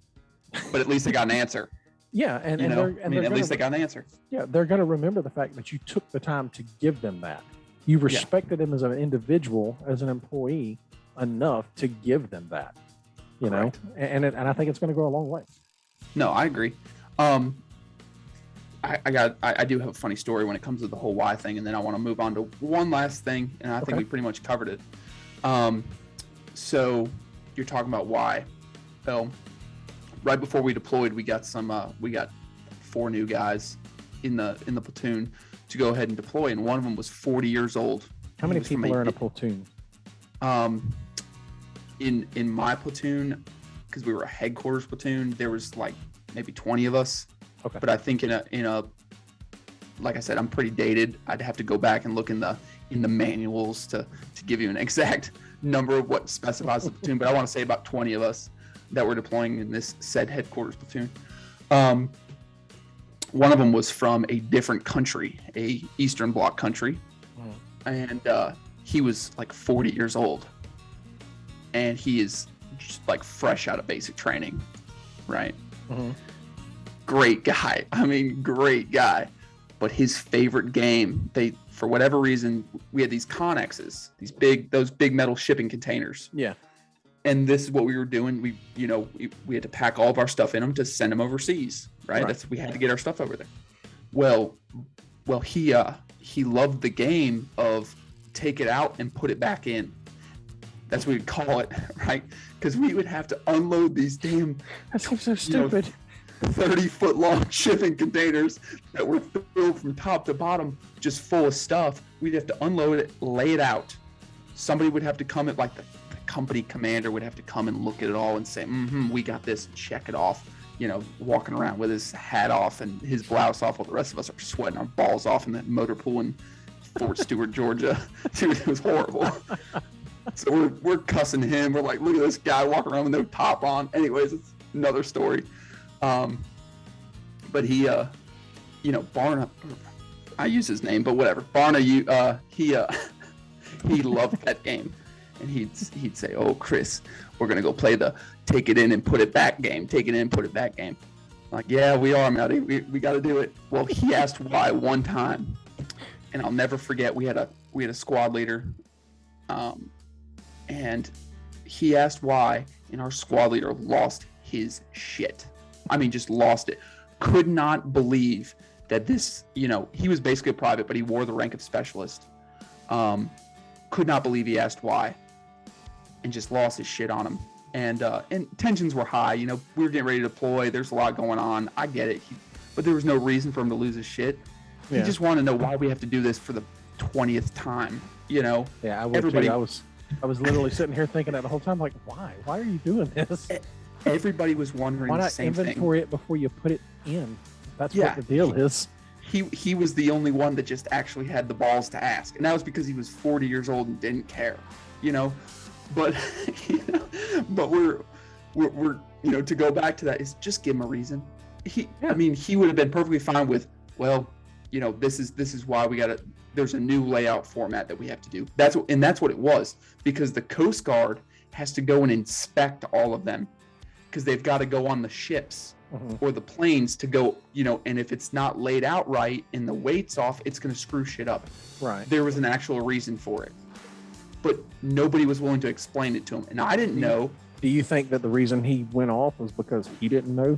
but at least they got an answer. Yeah, and at least they got an answer. Yeah, they're going to remember the fact that you took the time to give them that. You respected them as an individual, as an employee, enough to give them that. And I think it's going to go a long way. No, I agree. I do have a funny story when it comes to the whole why thing, and then I want to move on to one last thing, and I think we pretty much covered it. So you're talking about why. So right before we deployed, we got 4 new guys in the platoon to go ahead and deploy, and one of them was 40 years old. How many people are in a platoon? In my platoon, because we were a headquarters platoon, there was like maybe 20 of us. Okay. But I think in a like I said, I'm pretty dated. I'd have to go back and look in the manuals to give you an exact number of what specifies the platoon. But I want to say about 20 of us that were deploying in this said headquarters platoon. One of them was from a different country, a Eastern Bloc country, and he was like 40 years old, and he is just like fresh out of basic training, right? Mm-hmm. Great guy. I mean, great guy. But his favorite game, for whatever reason, we had these Connexes, those big metal shipping containers. Yeah. And this is what we were doing. We had to pack all of our stuff in them to send them overseas, right? We had to get our stuff over there. Well, he loved the game of take it out and put it back in. That's what we'd call it, right? Because we would have to unload these damn. That seems so stupid. 30-foot long shipping containers that were filled from top to bottom, just full of stuff. We'd have to unload it, lay it out. Somebody would have to come at like the company commander would have to come and look at it all and say, we got this, and check it off. Walking around with his hat off and his blouse off while the rest of us are sweating our balls off in that motor pool in Fort Stewart, Georgia. Dude, it was horrible. So we're cussing him. We're like, look at this guy walking around with no top on. Anyways, it's another story. But he, Barna, I use his name, but whatever. Barna, he loved that game. And he'd say, "Oh, Chris, we're gonna go play the take it in and put it back game. Take it in, put it back game." I'm like, yeah, we are, Matty. We got to do it. Well, he asked why one time, and I'll never forget. We had a squad leader, and he asked why, and our squad leader lost his shit. I mean, just lost it. Could not believe that this. He was basically a private, but he wore the rank of specialist. Could not believe he asked why. And just lost his shit on him. And tensions were high. We were getting ready to deploy. There's a lot going on. I get it. But there was no reason for him to lose his shit. Yeah. He just wanted to know why we have to do this for the 20th time. Yeah, I would too. I was literally sitting here thinking that the whole time, like, why? Why are you doing this? Everybody was wondering the same thing. Why not inventory it before you put it in? That's what the deal is. He was the only one that just actually had the balls to ask. And that was because he was 40 years old and didn't care. But but we're to go back to that is just give him a reason. I mean, he would have been perfectly fine with, well, this is why we got to. There's a new layout format that we have to do. That's what it was, because the Coast Guard has to go and inspect all of them, because they've got to go on the ships or the planes to go. And if it's not laid out right and the weight's off, it's going to screw shit up. Right. There was an actual reason for it. But nobody was willing to explain it to him. And I didn't know. Do you think that the reason he went off was because he didn't know?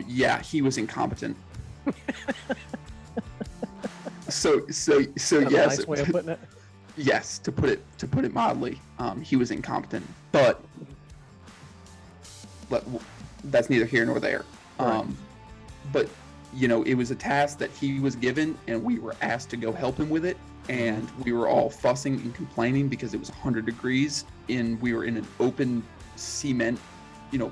Yeah, he was incompetent. So yes. A nice way of putting it. Yes, to put it mildly, he was incompetent. But that's neither here nor there. Right. But it was a task that he was given, and we were asked to go help him with it. And we were all fussing and complaining because it was 100 degrees and we were in an open cement,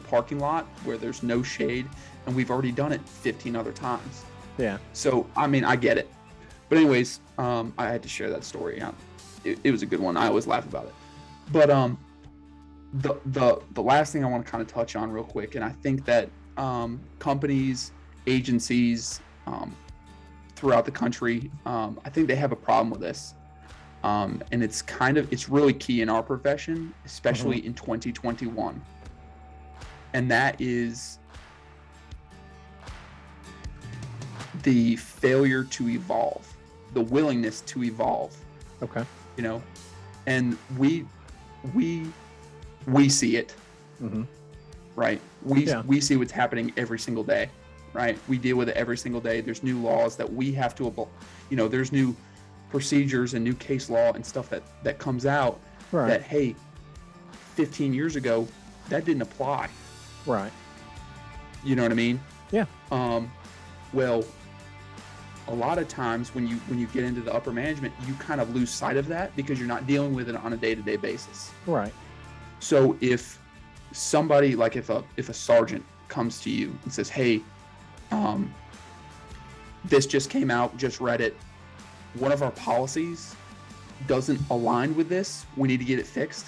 parking lot where there's no shade, and we've already done it 15 other times. Yeah. So, I mean, I get it. But anyways, I had to share that story. It was a good one. I always laugh about it. But the last thing I want to kind of touch on real quick, and I think that companies, agencies, throughout the country, I think they have a problem with this, and it's really key in our profession, especially in 2021, and that is the failure to evolve, the willingness to evolve. Okay. And we see it, right? We see what's happening every single day. Right, we deal with it every single day. There's new laws that we have to, there's new procedures and new case law and stuff that comes out. Right. That, hey, 15 years ago, that didn't apply. Right. You know what I mean? Yeah. Well, a lot of times when you get into the upper management, you kind of lose sight of that because you're not dealing with it on a day-to-day basis. Right. So if somebody, like if a sergeant comes to you and says, hey, this just came out, just read it, one of our policies doesn't align with this, we need to get it fixed.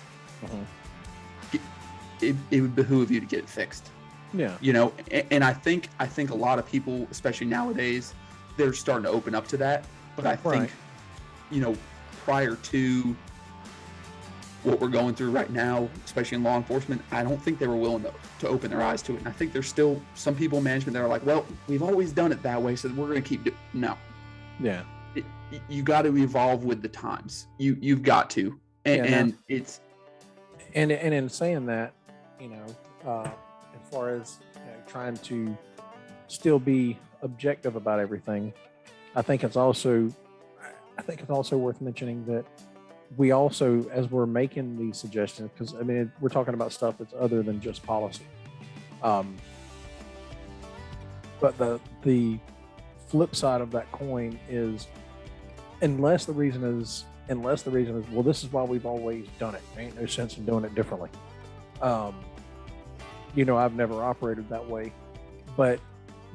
It would behoove you to get it fixed. Yeah. You know, and I think a lot of people, especially nowadays, they're starting to open up to that. But I think, you know, prior to what we're going through right now, especially in law enforcement, I don't think they were willing to open their eyes to it. And I think there's still some people in management that are like, well, we've always done it that way, so we're going to keep doing. No. Yeah. You got to evolve with the times. You've got to. And it's. And in saying that, you know, as far as, you know, trying to still be objective about everything, I think it's also worth mentioning that we also, as we're making these suggestions, because I mean, we're talking about stuff that's other than just policy. But the flip side of that coin is, unless the reason is, well, this is why we've always done it. There ain't no sense in doing it differently. You know, I've never operated that way, but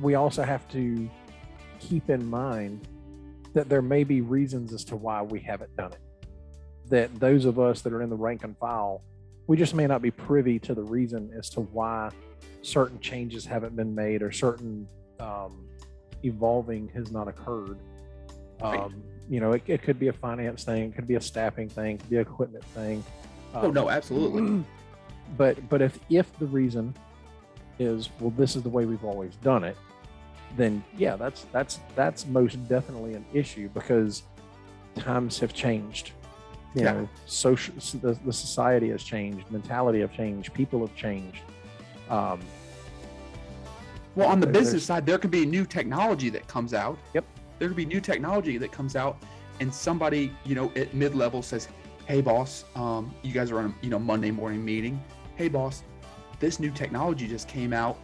we also have to keep in mind that there may be reasons as to why we haven't done it. That those of us that are in the rank and file, we just may not be privy to the reason as to why certain changes haven't been made or certain evolving has not occurred. Right. You know, it could be a finance thing, it could be a staffing thing, it could be an equipment thing. Oh no, absolutely. But if the reason is, well, this is the way we've always done it, then yeah, that's most definitely an issue, because times have changed. You know, social, the society has changed, mentality have changed, people have changed. Well, on the business side, there could be new technology that comes out. Yep. There could be new technology that comes out, and somebody, you know, at mid-level says, "Hey, boss, you guys are on a, you know, Monday morning meeting. Hey, boss, this new technology just came out.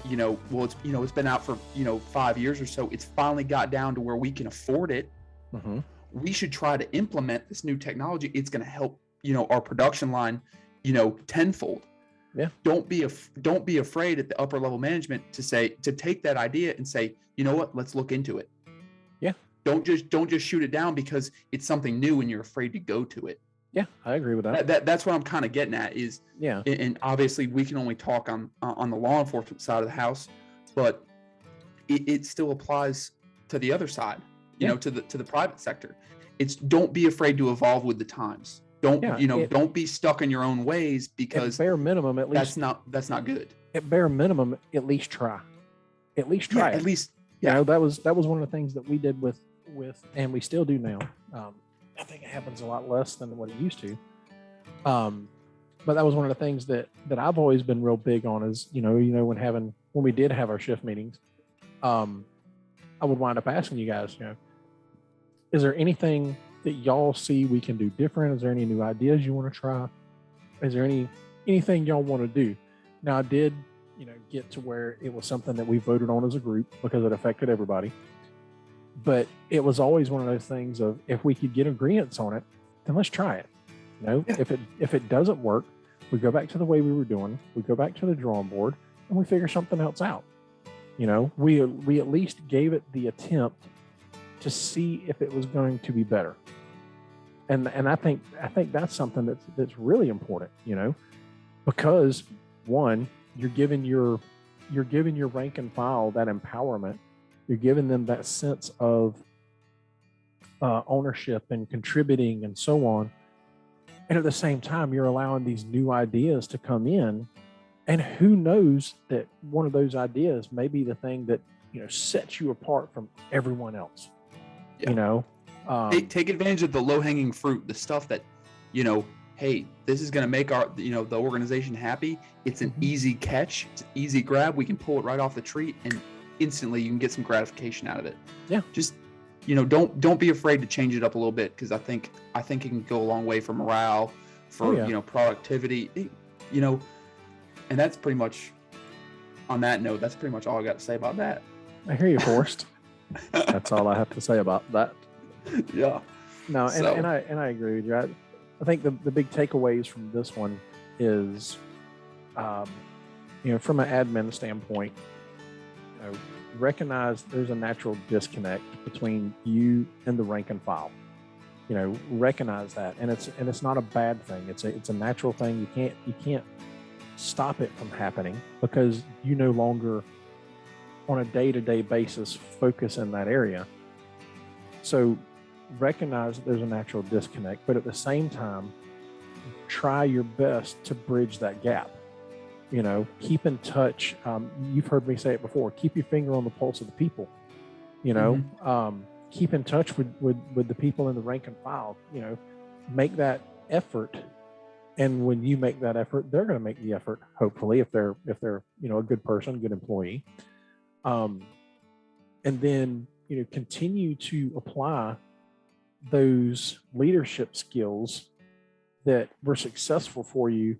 You know, well, it's, you know, it's been out for, you know, 5 years or so. It's finally got down to where we can afford it. Mm-hmm. We should try to implement this new technology. It's going to help, you know, our production line, you know, tenfold." Yeah. Don't be afraid at the upper level management to take that idea and say, you know what, let's look into it. Yeah. Don't just shoot it down because it's something new and you're afraid to go to it. Yeah, I agree with that. That's what I'm kind of getting at is, yeah. And obviously we can only talk on the law enforcement side of the house, but it still applies to the other side, you know, to the private sector. It's, don't be afraid to evolve with the times. Don't, don't be stuck in your own ways, because at bare minimum, at least that's not good. At bare minimum, at least try. At least try. At least, you know, that was one of the things that we did with, and we still do now. I think it happens a lot less than what it used to. But that was one of the things that I've always been real big on is, when we did have our shift meetings, I would wind up asking you guys, is there anything that y'all see we can do different? Is there any new ideas you want to try? Is there anything y'all want to do? Now, I did, get to where it was something that we voted on as a group because it affected everybody. But it was always one of those things of, if we could get agreements on it, then let's try it. If it doesn't work, we go back to the way we were doing. We go back to the drawing board and we figure something else out. We at least gave it the attempt to see if it was going to be better. And I think that's something that's really important, because one, you're giving your rank and file that empowerment. You're giving them that sense of ownership and contributing and so on. And at the same time, you're allowing these new ideas to come in. And who knows that one of those ideas may be the thing that, sets you apart from everyone else. Yeah. Take advantage of the low-hanging fruit, the stuff that, hey, this is going to make our, the organization happy. It's an easy catch. It's an easy grab. We can pull it right off the tree and instantly you can get some gratification out of it. Yeah. Just, don't be afraid to change it up a little bit, because I think it can go a long way for morale, for, productivity, and that's pretty much on that note, that's pretty much all I got to say about that. I hear you, Forrest. That's all I have to say about that. Yeah. No, and, So- and I agree with you. I think the big takeaways from this one is, from an admin standpoint, recognize there's a natural disconnect between you and the rank and file. Recognize that, and it's not a bad thing. It's a natural thing. You can't stop it from happening because you no longer, on a day-to-day basis, focus in that area. So recognize that there's a natural disconnect, but at the same time, try your best to bridge that gap. Keep in touch. You've heard me say it before. Keep your finger on the pulse of the people. Keep in touch with the people in the rank and file. Make that effort, and when you make that effort, they're going to make the effort. Hopefully, if they're a good person, good employee, and then continue to apply those leadership skills that were successful for you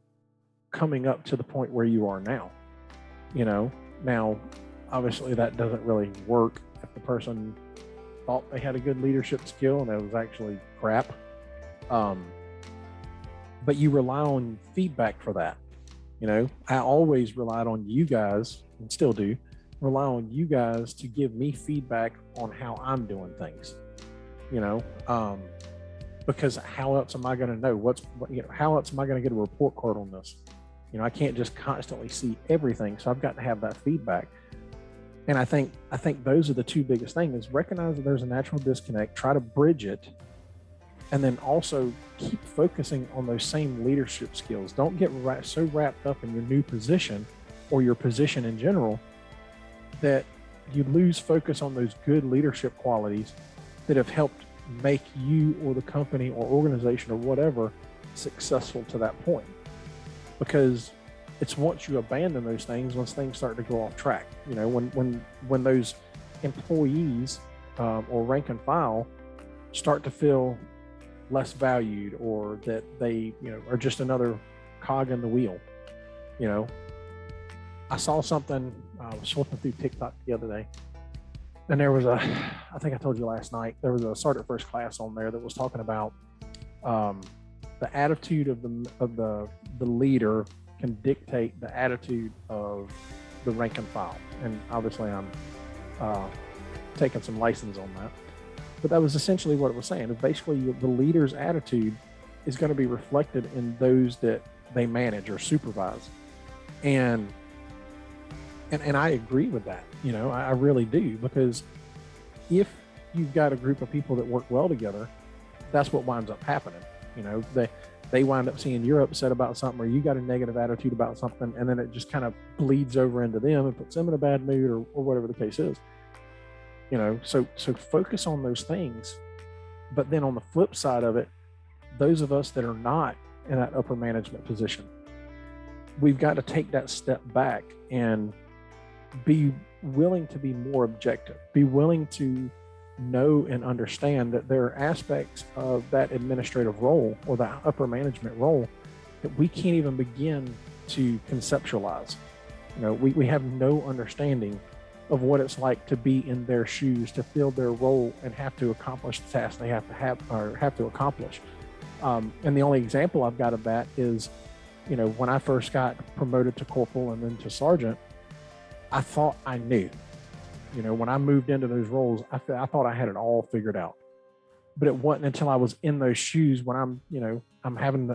coming up to the point where you are now. Now obviously that doesn't really work if the person thought they had a good leadership skill and it was actually crap. But you rely on feedback for that. I always relied on you guys, and still do, rely on you guys to give me feedback on how I'm doing things. Because how else am I going to know how else am I going to get a report card on this? I can't just constantly see everything. So I've got to have that feedback. And I think those are the two biggest things: is recognize that there's a natural disconnect, try to bridge it, and then also keep focusing on those same leadership skills. Don't get so wrapped up in your new position or your position in general that you lose focus on those good leadership qualities that have helped make you or the company or organization or whatever successful to that point. Because it's once you abandon those things, once things start to go off track, when those employees or rank and file start to feel less valued, or that they are just another cog in the wheel. I saw something, I was flipping through TikTok the other day, and there was I think I told you last night, there was a Start at First class on there that was talking about the attitude of the leader can dictate the attitude of the rank and file. And obviously I'm taking some license on that, but that was essentially what it was saying. Basically, the leader's attitude is going to be reflected in those that they manage or supervise. And I agree with that. I really do, because if you've got a group of people that work well together, that's what winds up happening. They wind up seeing you're upset about something, or you got a negative attitude about something, and then it just kind of bleeds over into them and puts them in a bad mood, or whatever the case is. So focus on those things. But then on the flip side of it, those of us that are not in that upper management position, we've got to take that step back and be willing to be more objective, be willing to know and understand that there are aspects of that administrative role or that upper management role that we can't even begin to conceptualize. We have no understanding of what it's like to be in their shoes, to fill their role and have to accomplish the tasks they have to accomplish. And the only example I've got of that is, when I first got promoted to corporal and then to sergeant, I thought I knew. When I moved into those roles, I thought I had it all figured out. But it wasn't until I was in those shoes when I'm having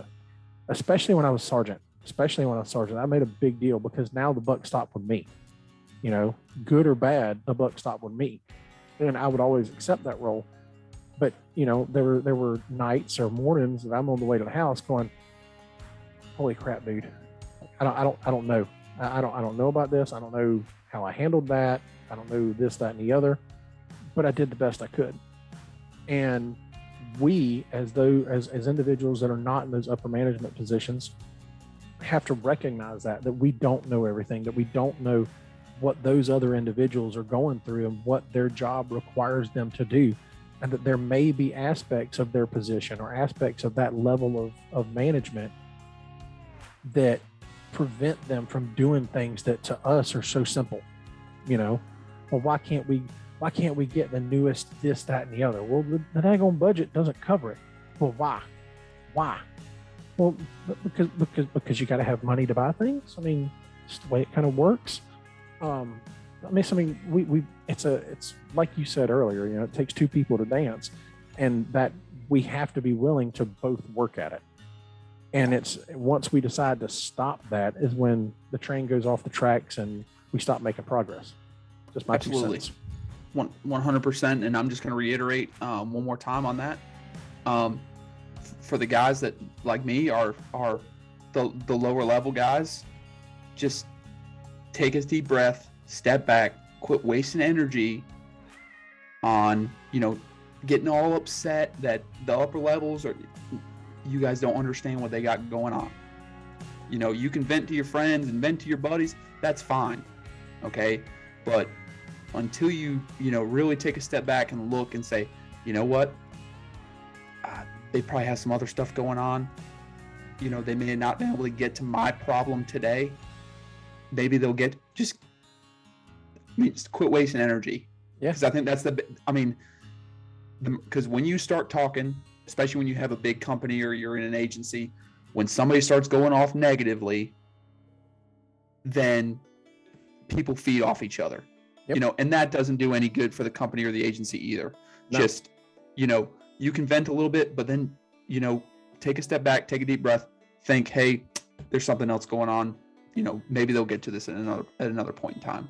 especially when I was sergeant, I made a big deal, because now the buck stopped with me. Good or bad, the buck stopped with me. And I would always accept that role. But, there were nights or mornings that I'm on the way to the house going, holy crap, dude. I don't know. I don't know about this. I don't know how I handled that. I don't know this, that, and the other, but I did the best I could. And we, as individuals that are not in those upper management positions, have to recognize that we don't know everything, that we don't know what those other individuals are going through and what their job requires them to do. And that there may be aspects of their position or aspects of that level of management that prevent them from doing things that to us are so simple. Well, why can't we get the newest this, that, and the other? Well, the daggone budget doesn't cover it. Well, why? Well, because you got to have money to buy things. I mean, it's the way it kind of works. It's like you said earlier, it takes two people to dance, and that we have to be willing to both work at it. And it's once we decide to stop that is when the train goes off the tracks and we stop making progress. Just my 2 cents. 100%. And I'm just going to reiterate one more time on that. For the guys that, like me, are the lower level guys, just take a deep breath, step back, quit wasting energy on, getting all upset that the upper levels you guys don't understand what they got going on. You can vent to your friends and vent to your buddies. That's fine. Okay. But until you really take a step back and look and say, you know what? They probably have some other stuff going on. They may not be able to get to my problem today. Maybe they'll just quit wasting energy. Yeah. Because I think that's because when you start talking, especially when you have a big company or you're in an agency, when somebody starts going off negatively, then people feed off each other. Yep. And that doesn't do any good for the company or the agency either. No. Just, you can vent a little bit, but then, take a step back, take a deep breath, think, hey, there's something else going on. Maybe they'll get to this at another point in time.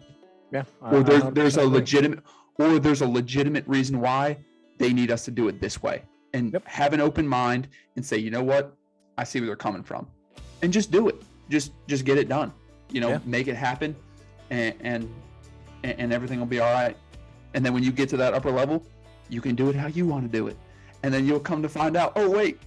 Yeah. Or there's a legitimate reason why they need us to do it this way. And have an open mind and say, you know what? I see where they're coming from, and just do it. Just get it done. Make it happen, and everything will be all right. And then when you get to that upper level, you can do it how you want to do it, and then you'll come to find out, oh wait,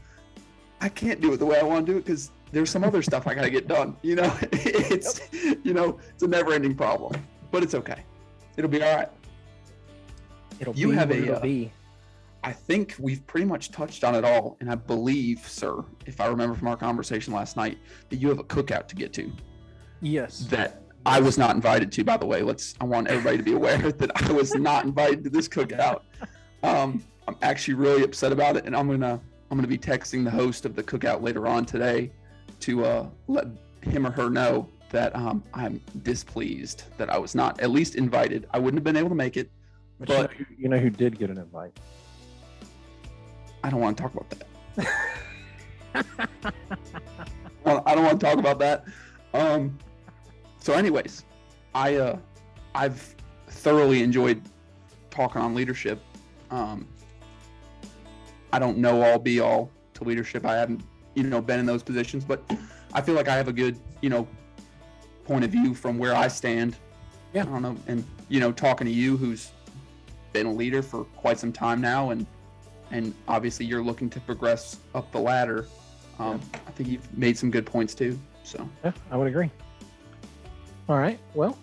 I can't do it the way I want to do it because there's some other stuff I got to get done. It's it's a never-ending problem, but it's okay. It'll be all right. It'll be. I think we've pretty much touched on it all. And I believe, sir, if I remember from our conversation last night, that you have a cookout to get to. Yes. That I was not invited to, by the way. I want everybody to be aware that I was not invited to this cookout. I'm actually really upset about it. And I'm going to be texting the host of the cookout later on today to let him or her know that I'm displeased that I was not at least invited. I wouldn't have been able to make it. But you know who did get an invite? I don't want to talk about that. I don't want to talk about that. So anyways, I've thoroughly enjoyed talking on leadership. I don't know all be all to leadership. I haven't, been in those positions, but I feel like I have a good, point of view from where I stand. Yeah. I don't know. And, talking to you, who's been a leader for quite some time now, and obviously you're looking to progress up the ladder. I think you've made some good points too. So yeah, I would agree. All right. Well,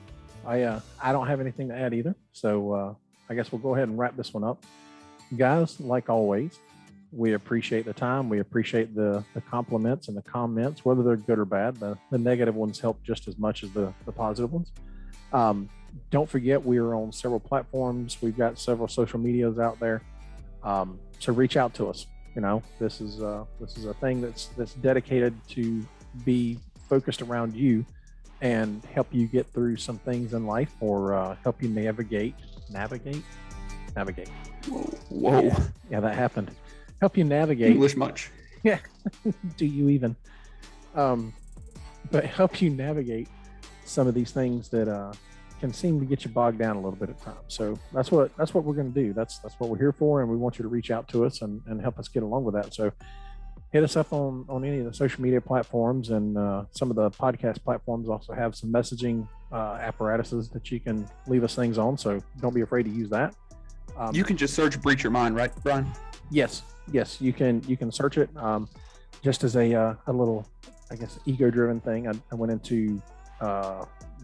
I don't have anything to add either. So I guess we'll go ahead and wrap this one up. Guys, like always, we appreciate the time. We appreciate the compliments and the comments, whether they're good or bad. The negative ones help just as much as the positive ones. Don't forget, we are on several platforms. We've got several social medias out there. So reach out to us. This is a thing that's dedicated to be focused around you and help you get through some things in life, or help you navigate. Whoa. Yeah, that happened. Help you navigate. English much. Yeah. Do you even? But help you navigate some of these things that can seem to get you bogged down a little bit at times. So that's what we're going to do. That's what we're here for, and we want you to reach out to us and help us get along with that. So hit us up on any of the social media platforms, and some of the podcast platforms also have some messaging apparatuses that you can leave us things on. So don't be afraid to use that. You can just search Breach Your Mind, right, Brian? Yes, you can search it. Just as a little, I guess, ego-driven thing, I went into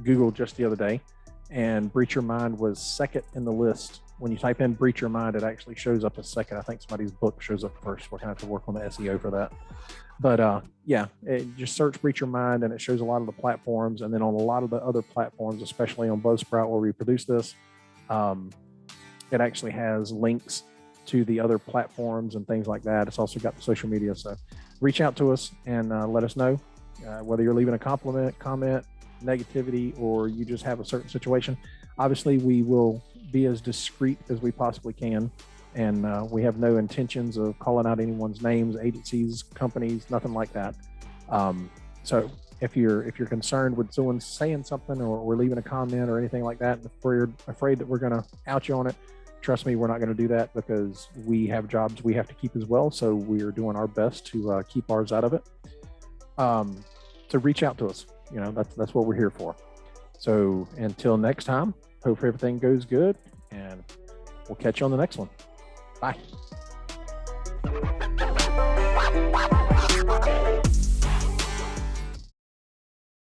Google just the other day, and Breach Your Mind was second in the list when you type in Breach Your Mind, it actually shows up a second. I think somebody's book shows up first. We're going to have to work on the SEO for that. But just search Breach Your Mind, and it shows a lot of the platforms. And then on a lot of the other platforms, especially on Buzzsprout where we produce this, it actually has links to the other platforms and things like that. It's also got the social media. So reach out to us and let us know whether you're leaving a compliment, comment, negativity, or you just have a certain situation. Obviously, we will be as discreet as we possibly can. And we have no intentions of calling out anyone's names, agencies, companies, nothing like that. So if you're concerned with someone saying something or leaving a comment or anything like that, if we're afraid that we're going to out you on it, trust me, we're not going to do that, because we have jobs we have to keep as well. So we are doing our best to keep ours out of it. So reach out to us. That's what we're here for. So until next time, hope everything goes good, and we'll catch you on the next one. Bye.